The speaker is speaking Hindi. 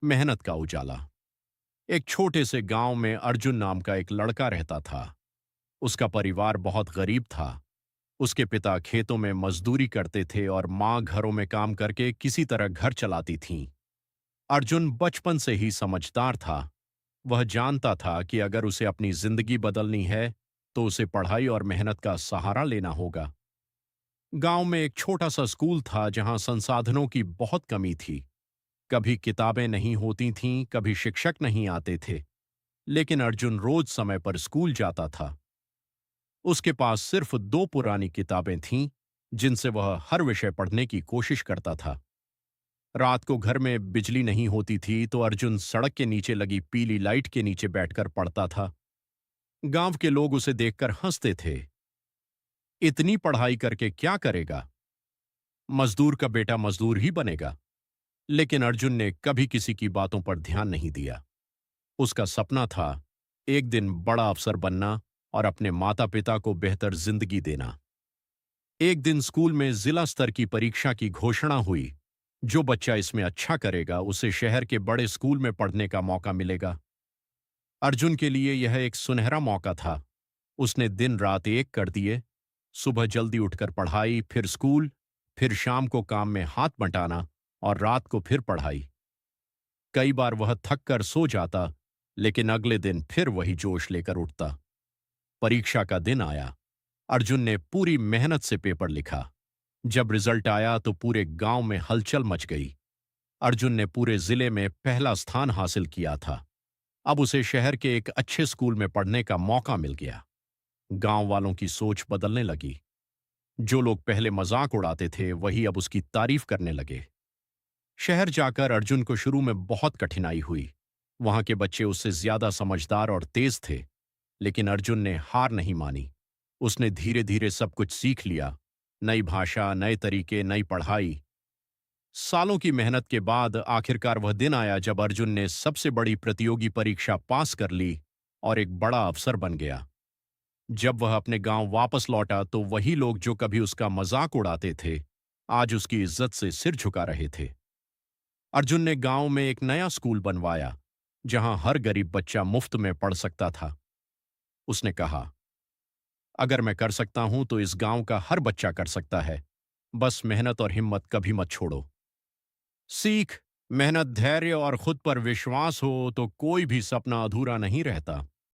मेहनत का उजाला। एक छोटे से गांव में अर्जुन नाम का एक लड़का रहता था। उसका परिवार बहुत गरीब था। उसके पिता खेतों में मजदूरी करते थे और माँ घरों में काम करके किसी तरह घर चलाती थीं। अर्जुन बचपन से ही समझदार था। वह जानता था कि अगर उसे अपनी जिंदगी बदलनी है तो उसे पढ़ाई और मेहनत का सहारा लेना होगा। गांव में एक छोटा सा स्कूल था जहां संसाधनों की बहुत कमी थी। कभी किताबें नहीं होती थीं, कभी शिक्षक नहीं आते थे। लेकिन अर्जुन रोज समय पर स्कूल जाता था। उसके पास सिर्फ दो पुरानी किताबें थीं, जिनसे वह हर विषय पढ़ने की कोशिश करता था। रात को घर में बिजली नहीं होती थी तो अर्जुन सड़क के नीचे लगी पीली लाइट के नीचे बैठकर पढ़ता था। गांव के लोग उसे देखकर हंसते थे। इतनी पढ़ाई करके क्या करेगा? मजदूर का बेटा मजदूर ही बनेगा। लेकिन अर्जुन ने कभी किसी की बातों पर ध्यान नहीं दिया। उसका सपना था एक दिन बड़ा अफसर बनना और अपने माता पिता को बेहतर जिंदगी देना। एक दिन स्कूल में जिला स्तर की परीक्षा की घोषणा हुई। जो बच्चा इसमें अच्छा करेगा उसे शहर के बड़े स्कूल में पढ़ने का मौका मिलेगा। अर्जुन के लिए यह एक सुनहरा मौका था। उसने दिन रात एक कर दिए। सुबह जल्दी उठकर पढ़ाई, फिर स्कूल, फिर शाम को काम में हाथ बंटाना और रात को फिर पढ़ाई। कई बार वह थक कर सो जाता, लेकिन अगले दिन फिर वही जोश लेकर उठता। परीक्षा का दिन आया। अर्जुन ने पूरी मेहनत से पेपर लिखा। जब रिजल्ट आया तो पूरे गांव में हलचल मच गई। अर्जुन ने पूरे जिले में पहला स्थान हासिल किया था। अब उसे शहर के एक अच्छे स्कूल में पढ़ने का मौका मिल गया। गांव वालों की सोच बदलने लगी। जो लोग पहले मजाक उड़ाते थे वही अब उसकी तारीफ करने लगे। शहर जाकर अर्जुन को शुरू में बहुत कठिनाई हुई। वहां के बच्चे उससे ज्यादा समझदार और तेज थे। लेकिन अर्जुन ने हार नहीं मानी। उसने धीरे धीरे सब कुछ सीख लिया। नई भाषा, नए तरीके, नई पढ़ाई। सालों की मेहनत के बाद आखिरकार वह दिन आया जब अर्जुन ने सबसे बड़ी प्रतियोगी परीक्षा पास कर ली और एक बड़ा अफसर बन गया। जब वह अपने गांव वापस लौटा तो वही लोग जो कभी उसका मजाक उड़ाते थे, आज उसकी इज्जत से सिर झुका रहे थे। अर्जुन ने गांव में एक नया स्कूल बनवाया, जहां हर गरीब बच्चा मुफ्त में पढ़ सकता था। उसने कहा, अगर मैं कर सकता हूं तो इस गांव का हर बच्चा कर सकता है। बस मेहनत और हिम्मत कभी मत छोड़ो। सीख, मेहनत, धैर्य और खुद पर विश्वास हो तो कोई भी सपना अधूरा नहीं रहता।